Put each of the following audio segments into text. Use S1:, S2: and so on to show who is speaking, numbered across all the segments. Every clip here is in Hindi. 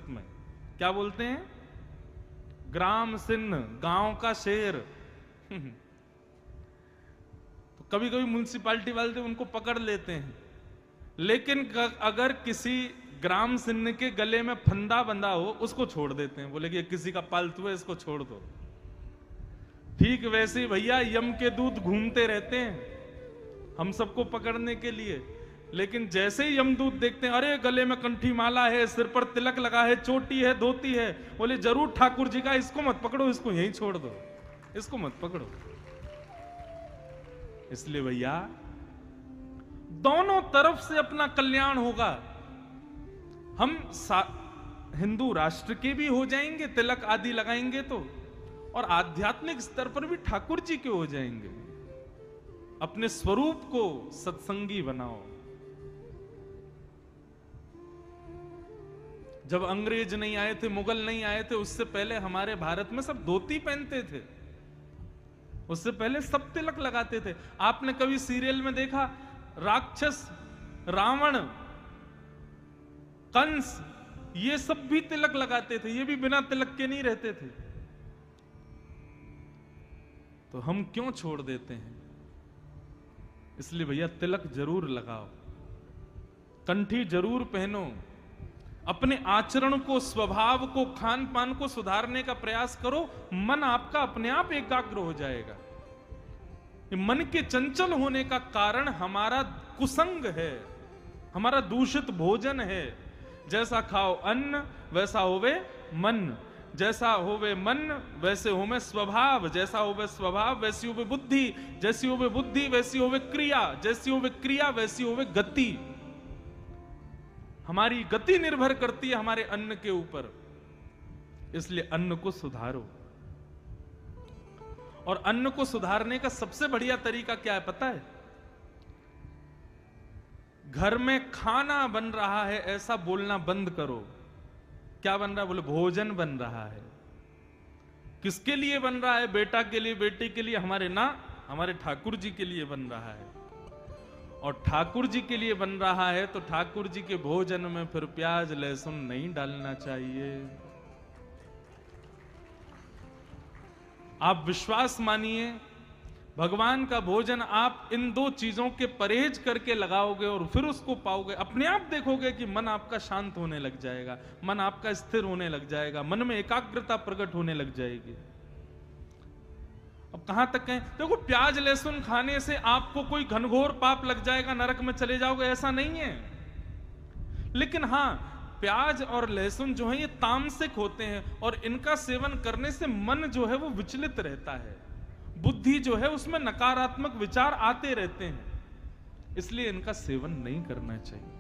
S1: में क्या बोलते हैं? ग्राम सिंह, गांव का शेर। तो कभी कभी म्युनिसिपालिटी वाले उनको पकड़ लेते हैं, लेकिन अगर किसी ग्राम सिंह के गले में फंदा बंधा हो उसको छोड़ देते हैं, बोले कि किसी का पालतू है इसको छोड़ दो। ठीक वैसे ही भैया यम के दूत घूमते रहते हैं हम सबको पकड़ने के लिए, लेकिन जैसे ही यमदूत देखते हैं अरे गले में कंठी माला है, सिर पर तिलक लगा है, चोटी है, धोती है, बोले जरूर ठाकुर जी का, इसको मत पकड़ो, इसको यहीं छोड़ दो, इसको मत पकड़ो। इसलिए भैया दोनों तरफ से अपना कल्याण होगा। हम हिंदू राष्ट्र के भी हो जाएंगे तिलक आदि लगाएंगे तो, और आध्यात्मिक स्तर पर भी ठाकुर जी के हो जाएंगे। अपने स्वरूप को सत्संगी बनाओ। जब अंग्रेज नहीं आए थे, मुगल नहीं आए थे, उससे पहले हमारे भारत में सब धोती पहनते थे, उससे पहले सब तिलक लगाते थे। आपने कभी सीरियल में देखा राक्षस, रावण, कंस, ये सब भी तिलक लगाते थे, ये भी बिना तिलक के नहीं रहते थे। तो हम क्यों छोड़ देते हैं? इसलिए भैया तिलक जरूर लगाओ, कंठी जरूर पहनो, अपने आचरण को, स्वभाव को, खान पान को सुधारने का प्रयास करो। मन आपका अपने आप एकाग्र हो जाएगा। मन के चंचल होने का कारण हमारा कुसंग है, हमारा दूषित भोजन है। जैसा खाओ अन्न वैसा होवे मन, जैसा होवे मन वैसे होवे स्वभाव, जैसा होवे स्वभाव वैसी होवे बुद्धि, जैसी होवे बुद्धि वैसी होवे क्रिया, जैसी होवे क्रिया वैसी होवे गति। हमारी गति निर्भर करती है हमारे अन्न के ऊपर। इसलिए अन्न को सुधारो। और अन्न को सुधारने का सबसे बढ़िया तरीका क्या है पता है? घर में खाना बन रहा है ऐसा बोलना बंद करो। क्या बन रहा है? बोले भोजन बन रहा है। किसके लिए बन रहा है? बेटा के लिए, बेटी के लिए, हमारे ना, हमारे ठाकुर जी के लिए बन रहा है। और ठाकुर जी के लिए बन रहा है तो ठाकुर जी के भोजन में फिर प्याज लहसुन नहीं डालना चाहिए। आप विश्वास मानिए, भगवान का भोजन आप इन दो चीजों के परहेज करके लगाओगे और फिर उसको पाओगे, अपने आप देखोगे कि मन आपका शांत होने लग जाएगा, मन आपका स्थिर होने लग जाएगा, मन में एकाग्रता प्रकट होने लग जाएगी। अब कहां तक कहें? देखो, प्याज लहसुन खाने से आपको कोई घनघोर पाप लग जाएगा, नरक में चले जाओगे, ऐसा नहीं है। लेकिन हां, प्याज और लहसुन जो है ये तामसिक होते हैं और इनका सेवन करने से मन जो है वो विचलित रहता है, बुद्धि जो है उसमें नकारात्मक विचार आते रहते हैं, इसलिए इनका सेवन नहीं करना चाहिए।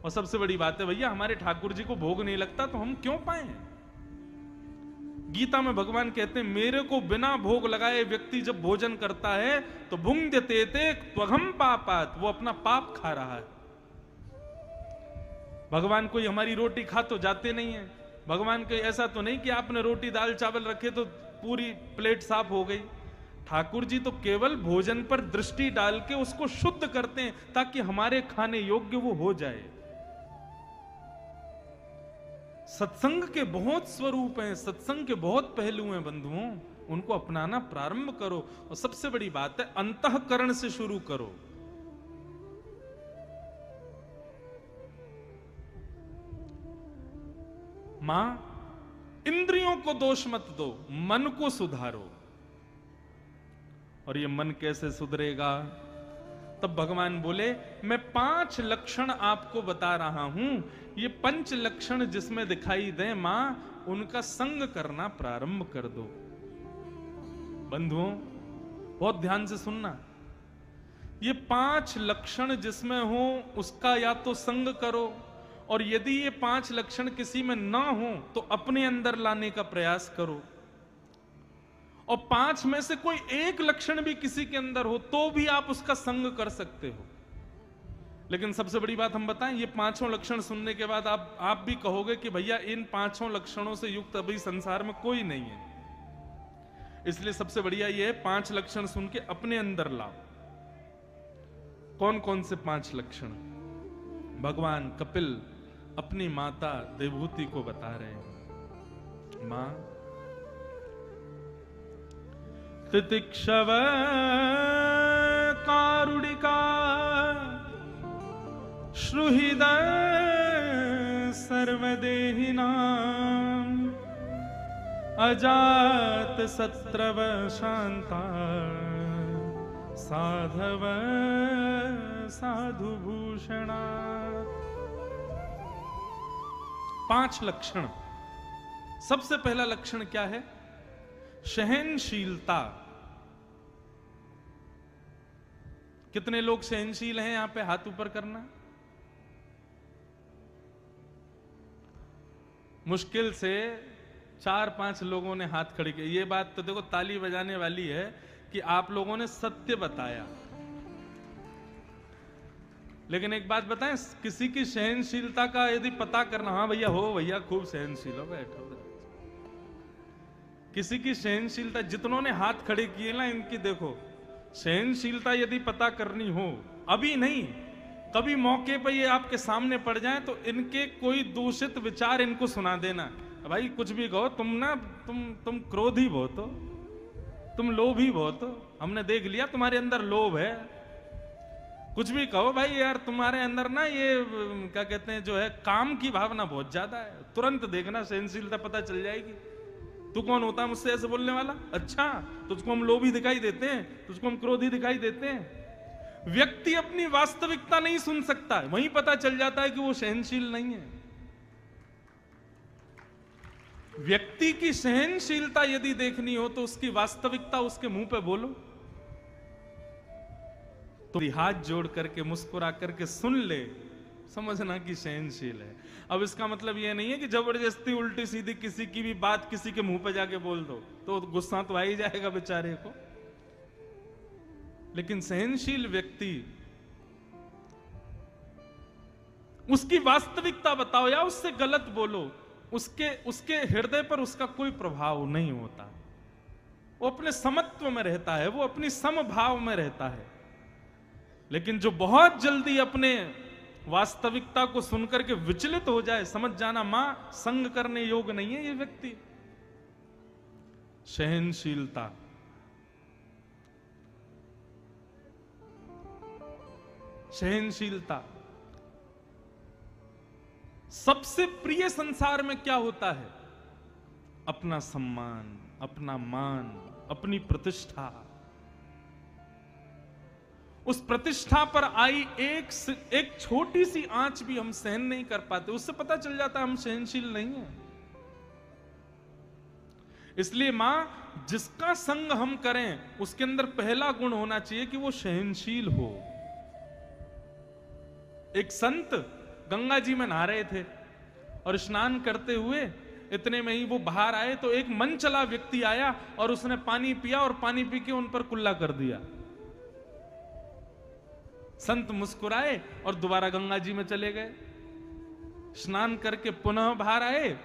S1: और सबसे बड़ी बात है भैया, हमारे ठाकुर जी को भोग नहीं लगता तो हम क्यों पाए? गीता में भगवान कहते हैं मेरे को बिना भोग लगाए व्यक्ति जब भोजन करता है तो भुंगते त्वघम पापात, वो अपना पाप खा रहा है। भगवान कोई हमारी रोटी खा तो जाते नहीं है। भगवान कोई ऐसा तो नहीं कि आपने रोटी दाल चावल रखे तो पूरी प्लेट साफ हो गई। ठाकुर जी तो केवल भोजन पर दृष्टि डाल के उसको शुद्ध करते हैं ताकि हमारे खाने योग्य वो हो जाए। सत्संग के बहुत स्वरूप हैं, सत्संग के बहुत पहलू हैं बंधुओं, उनको अपनाना प्रारंभ करो। और सबसे बड़ी बात है, अंतःकरण से शुरू करो। मां, इंद्रियों को दोष मत दो, मन को सुधारो। और ये मन कैसे सुधरेगा? तब भगवान बोले मैं 5 लक्षण आपको बता रहा हूं, ये 5 लक्षण जिसमें दिखाई दे मां, उनका संग करना प्रारंभ कर दो। बंधुओं बहुत ध्यान से सुनना, ये 5 लक्षण जिसमें हो उसका या तो संग करो, और यदि ये 5 लक्षण किसी में ना हो तो अपने अंदर लाने का प्रयास करो। और 5 में से कोई एक लक्षण भी किसी के अंदर हो तो भी आप उसका संग कर सकते हो। लेकिन सबसे बड़ी बात हम बताएं, ये 5 लक्षण सुनने के बाद आप भी कहोगे कि भैया इन 5 लक्षणों से युक्त अभी संसार में कोई नहीं है। इसलिए सबसे बढ़िया ये है, 5 लक्षण सुन के अपने अंदर लाओ। कौन कौन से 5 लक्षण? भगवान कपिल अपनी माता देवहूति को बता रहे हैं, मां तितिक्षव कारुणिका श्रुहृदय सर्वदेहिनां अजात शत्रव शांता साधव साधुभूषणा। 5 लक्षण। सबसे पहला लक्षण क्या है? सहनशीलता। कितने लोग सहनशील हैं? यहां पे हाथ ऊपर करना। मुश्किल से 4-5 लोगों ने हाथ खड़े किए। ये बात तो देखो ताली बजाने वाली है कि आप लोगों ने सत्य बताया। लेकिन एक बात बताएं, किसी की सहनशीलता का यदि पता करना, हाँ भैया हो, भैया खूब सहनशील हो, बैठो। किसी की सहनशीलता, जितनों ने हाथ खड़े किए ना, इनकी देखो सहनशीलता यदि पता करनी हो, अभी नहीं, कभी मौके पर ये आपके सामने पड़ जाए तो इनके कोई दूषित विचार इनको सुना देना। भाई कुछ भी कहो, तुम ना तुम क्रोधी बहुत हो, तुम लोभी बहुत हो, हमने देख लिया तुम्हारे अंदर लोभ है। कुछ भी कहो भाई, यार तुम्हारे अंदर ना ये क्या कहते हैं, जो है काम की भावना बहुत ज्यादा है। तुरंत देखना, सहनशीलता पता चल जाएगी। तू कौन होता है मुझसे ऐसे बोलने वाला? अच्छा, तुझको हम लोभी दिखाई देते हैं, तुझको हम क्रोधी दिखाई देते हैं। व्यक्ति अपनी वास्तविकता नहीं सुन सकता है, वहीं पता चल जाता है कि वो सहनशील नहीं है। व्यक्ति की सहनशीलता यदि देखनी हो तो उसकी वास्तविकता उसके मुंह पे बोलो, तो हाथ जोड़ करके मुस्कुरा करके सुन ले, समझना कि सहनशील है। अब इसका मतलब यह नहीं है कि जबरदस्ती उल्टी सीधी किसी की भी बात किसी के मुंह पे जाके बोल दो, तो गुस्सा तो आ ही जाएगा बेचारे को। लेकिन सहनशील व्यक्ति, उसकी वास्तविकता बताओ या उससे गलत बोलो, उसके हृदय पर उसका कोई प्रभाव नहीं होता। वो अपने समत्व में रहता है, वो अपनी समभाव में रहता है। लेकिन जो बहुत जल्दी अपने वास्तविकता को सुनकर के विचलित हो जाए, समझ जाना मां संग करने योग्य नहीं है ये व्यक्ति। सहनशीलता। सहनशीलता। सबसे प्रिय संसार में क्या होता है? अपना सम्मान, अपना मान, अपनी प्रतिष्ठा। उस प्रतिष्ठा पर आई एक छोटी सी आंच भी हम सहन नहीं कर पाते, उससे पता चल जाता है हम सहनशील नहीं हैं। इसलिए मां, जिसका संग हम करें उसके अंदर पहला गुण होना चाहिए कि वो सहनशील हो। एक संत गंगा जी में नहा रहे थे और स्नान करते हुए इतने में ही वो बाहर आए तो एक मन चला व्यक्ति आया और उसने पानी पिया और पानी पी के उन पर कुल्ला कर दिया। संत मुस्कुराए और दोबारा गंगा जी में चले गए। स्नान करके पुनः बाहर आए,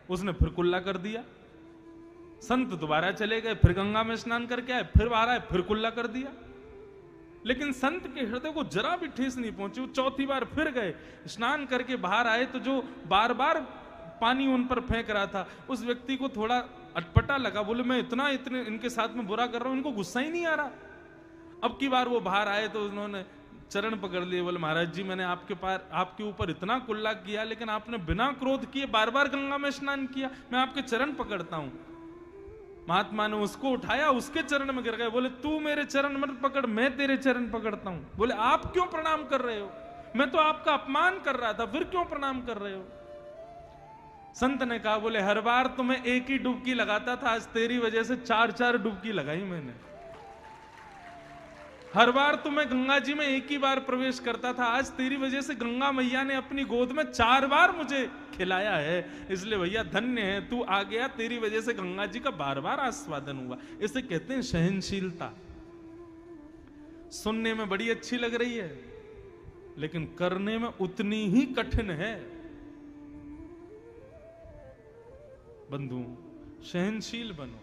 S1: उसने फिर कुल्ला कर दिया। संत दोबारा चले गए, फिर गंगा में स्नान करके आए, फिर बाहर आए, फिर कुल्ला कर दिया। लेकिन संत के हृदय को जरा भी ठेस नहीं पहुंची। वो चौथी बार फिर गए, स्नान करके बाहर आए तो जो बार बार पानी उन पर फेंक रहा था, उस व्यक्ति को थोड़ा अटपटा लगा। बोले मैं इतने इनके साथ में बुरा कर रहा हूं, इनको गुस्सा ही नहीं आ रहा। अब की बार वो बाहर आए तो उन्होंने चरण पकड़ लिए। बोले महाराज जी, मैंने आपके ऊपर इतना कुल्ला किया, लेकिन आपने बिना क्रोध किए बार बार गंगा में स्नान किया, मैं आपके चरण पकड़ता हूं। महात्मा ने उसको उठाया, उसके चरण में गिर गए। बोले तू मेरे चरण मत पकड़, मैं तेरे चरण पकड़ता हूं। बोले आप क्यों प्रणाम कर रहे हो? मैं तो आपका अपमान कर रहा था, फिर क्यों प्रणाम कर रहे हो? संत ने कहा, बोले हर बार तो मैं एक ही डुबकी लगाता था, आज तेरी वजह से 4-4 डुबकी लगाई मैंने। हर बार तो मैं गंगा जी में एक ही बार प्रवेश करता था, आज तेरी वजह से गंगा मैया ने अपनी गोद में 4 बार मुझे खिलाया है। इसलिए भैया धन्य है, तू आ गया, तेरी वजह से गंगा जी का बार बार आस्वादन हुआ। इसे कहते हैं सहनशीलता। सुनने में बड़ी अच्छी लग रही है, लेकिन करने में उतनी ही कठिन है। बंधु, सहनशील बनो।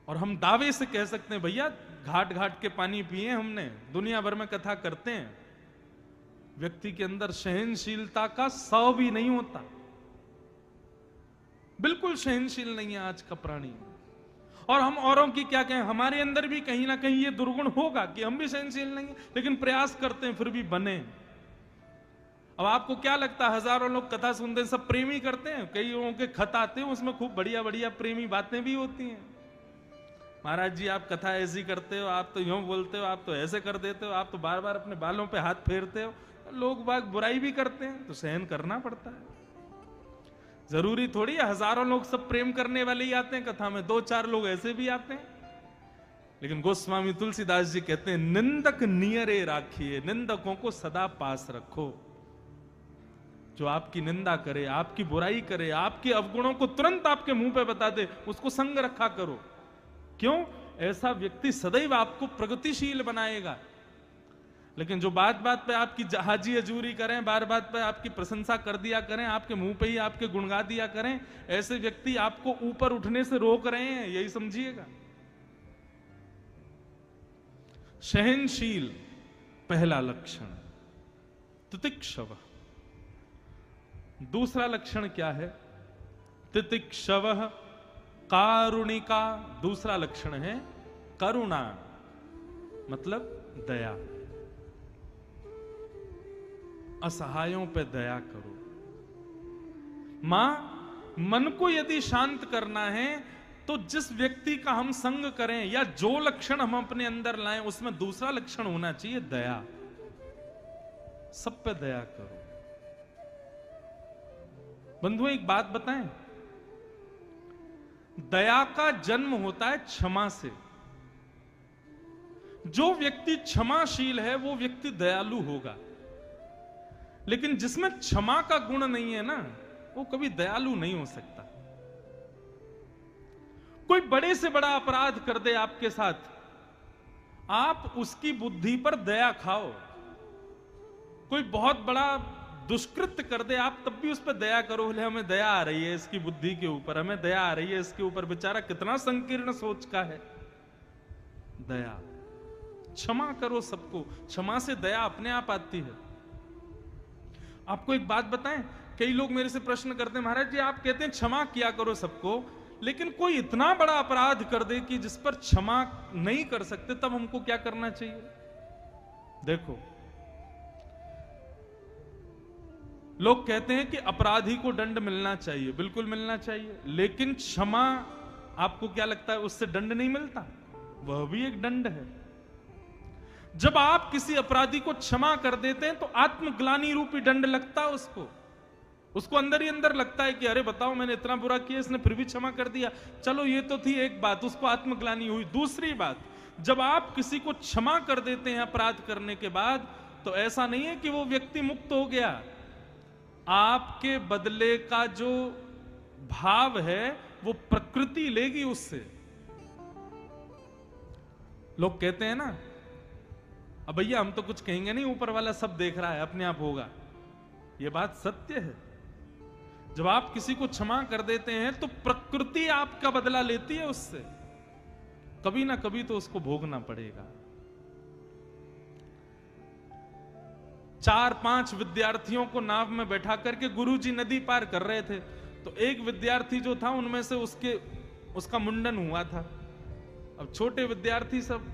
S1: और हम दावे से कह सकते हैं भैया, घाट घाट के पानी पिए हमने, दुनिया भर में कथा करते हैं, व्यक्ति के अंदर सहनशीलता का 100 भी नहीं होता, बिल्कुल सहनशील नहीं है आज का प्राणी। और हम औरों की क्या कहें, हमारे अंदर भी कहीं ना कहीं ये दुर्गुण होगा कि हम भी सहनशील नहीं है, लेकिन प्रयास करते हैं फिर भी बने। अब आपको क्या लगता है, हजारों लोग कथा सुनते हैं, सब प्रेमी करते हैं? कई लोगों के खत आते हैं, उसमें खूब बढ़िया बढ़िया प्रेमी बातें भी होती हैं। महाराज जी आप कथा ऐसी करते हो, आप तो यूं बोलते हो, आप तो ऐसे कर देते हो, आप तो बार बार अपने बालों पे हाथ फेरते हो। लोग बाग बुराई भी करते हैं तो सहन करना पड़ता है। जरूरी थोड़ी है हजारों लोग सब प्रेम करने वाले ही आते हैं कथा में, 2-4 लोग ऐसे भी आते हैं। लेकिन गोस्वामी तुलसीदास जी कहते हैं, निंदक नियरे राखिए, निंदकों को सदा पास रखो। जो आपकी निंदा करे, आपकी बुराई करे, आपके अवगुणों को तुरंत आपके मुंह पे बता दे, उसको संग रखा करो। क्यों? ऐसा व्यक्ति सदैव आपको प्रगतिशील बनाएगा। लेकिन जो बात बात पे आपकी जहाजी अजूरी करें, बार बात पे आपकी प्रशंसा कर दिया करें, आपके मुंह पे ही आपके गुणगा दिया करें, ऐसे व्यक्ति आपको ऊपर उठने से रोक रहे हैं, यही समझिएगा। सहनशील पहला लक्षण, तितिक्षव। दूसरा लक्षण क्या है? तितिक्षव कारुणिका। दूसरा लक्षण है करुणा, मतलब दया। असहायों पे दया करो। मां, मन को यदि शांत करना है तो जिस व्यक्ति का हम संग करें या जो लक्षण हम अपने अंदर लाएं, उसमें दूसरा लक्षण होना चाहिए दया। सब पे दया करो। बंधुओं एक बात बताएं, दया का जन्म होता है क्षमा से। जो व्यक्ति क्षमाशील है वो व्यक्ति दयालु होगा। लेकिन जिसमें क्षमा का गुण नहीं है ना, वो कभी दयालु नहीं हो सकता। कोई बड़े से बड़ा अपराध कर दे आपके साथ, आप उसकी बुद्धि पर दया खाओ। कोई बहुत बड़ा दुष्कृत्य कर दे, आप तब भी उस पर दया करो। बोले हमें दया आ रही है इसकी बुद्धि के ऊपर, हमें दया आ रही है इसके ऊपर, बेचारा कितना संकीर्ण सोच का है। दया, क्षमा करो सबको। क्षमा से दया अपने आप आती है। आपको एक बात बताएं, कई लोग मेरे से प्रश्न करते हैं, महाराज जी आप कहते हैं क्षमा किया करो सबको, लेकिन कोई इतना बड़ा अपराध कर दे कि जिस पर क्षमा नहीं कर सकते, तब हमको क्या करना चाहिए? देखो, लोग कहते हैं कि अपराधी को दंड मिलना चाहिए, बिल्कुल मिलना चाहिए, लेकिन क्षमा, आपको क्या लगता है उससे दंड नहीं मिलता? वह भी एक दंड है। जब आप किसी अपराधी को क्षमा कर देते हैं तो आत्मग्लानि रूपी दंड लगता है उसको अंदर ही अंदर लगता है कि अरे बताओ मैंने इतना बुरा किया, इसने फिर भी क्षमा कर दिया। चलो ये तो थी एक बात, उसको आत्मग्लानि हुई। दूसरी बात, जब आप किसी को क्षमा कर देते हैं अपराध करने के बाद, तो ऐसा नहीं है कि वो व्यक्ति मुक्त हो गया। आपके बदले का जो भाव है वो प्रकृति लेगी उससे। लोग कहते हैं ना, अब भैया हम तो कुछ कहेंगे नहीं, ऊपर वाला सब देख रहा है, अपने आप होगा। यह बात सत्य है। जब आप किसी को क्षमा कर देते हैं तो प्रकृति आपका बदला लेती है उससे, कभी ना कभी तो उसको भोगना पड़ेगा। 4-5 विद्यार्थियों को नाव में बैठा करके गुरुजी नदी पार कर रहे थे, तो एक विद्यार्थी जो था उनमें से उसका मुंडन हुआ था। अब छोटे विद्यार्थी सब,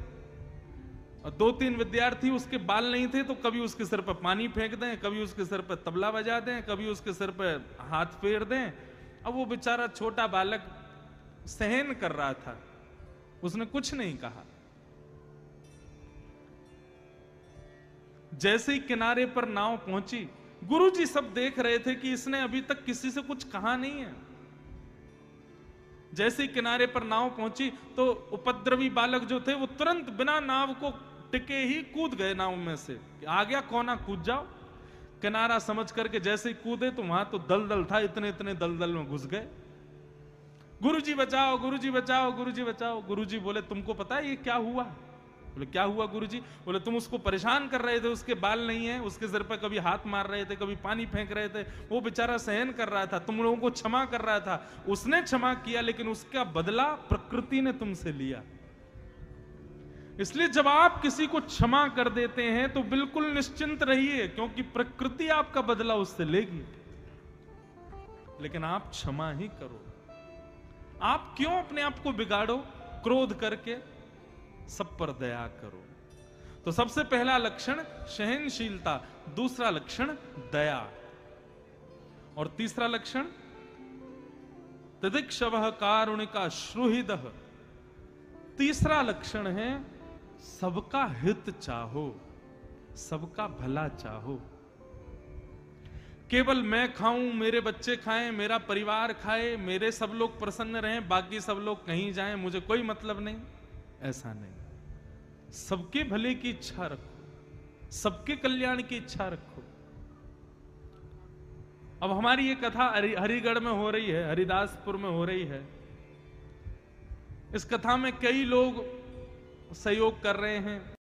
S1: और 2-3 विद्यार्थी उसके बाल नहीं थे, तो कभी उसके सिर पर पानी फेंक दें, कभी उसके सिर पर तबला बजा दें, कभी उसके सिर पर हाथ फेर दें। अब वो बेचारा छोटा बालक सहन कर रहा था, उसने कुछ नहीं कहा। जैसे ही किनारे पर नाव पहुंची, गुरुजी सब देख रहे थे कि इसने अभी तक किसी से कुछ कहा नहीं है। जैसे ही किनारे पर नाव पहुंची तो उपद्रवी बालक जो थे वो तुरंत बिना नाव को टिके ही कूद गए नाव में से। आ गया कोना, कूद जाओ। किनारा समझ करके जैसे ही कूदे तो वहां तो दलदल था, इतने इतने दलदल में घुस गए। गुरुजी बचाओ, गुरुजी बचाओ, गुरुजी बचाओ। गुरुजी बोले तुमको पता है ये क्या हुआ? बोले क्या हुआ गुरुजी? बोले तुम उसको परेशान कर रहे थे, उसके बाल नहीं है, उसके सिर पर कभी हाथ मार रहे थे, कभी पानी फेंक रहे थे, वो बेचारा सहन कर रहा था, तुम लोगों को क्षमा कर रहा था। उसने क्षमा किया, लेकिन उसका बदला प्रकृति ने तुमसे लिया। इसलिए जब आप किसी को क्षमा कर देते हैं तो बिल्कुल निश्चिंत रहिए, क्योंकि प्रकृति आपका बदला उससे लेगी। लेकिन आप क्षमा ही करो। आप क्यों अपने आप को बिगाड़ो क्रोध करके? सब पर दया करो। तो सबसे पहला लक्षण सहनशीलता, दूसरा लक्षण दया, और तीसरा लक्षण तितिक्षवः कारुणिका श्रुहृदः। तीसरा लक्षण है सबका हित चाहो, सबका भला चाहो। केवल मैं खाऊं, मेरे बच्चे खाएं, मेरा परिवार खाए, मेरे सब लोग प्रसन्न रहें, बाकी सब लोग कहीं जाएं, मुझे कोई मतलब नहीं, ऐसा नहीं। सबके भले की इच्छा रखो, सबके कल्याण की इच्छा रखो। अब हमारी ये कथा हरिगढ़ में हो रही है, हरिदासपुर में हो रही है। इस कथा में कई लोग सहयोग कर रहे हैं,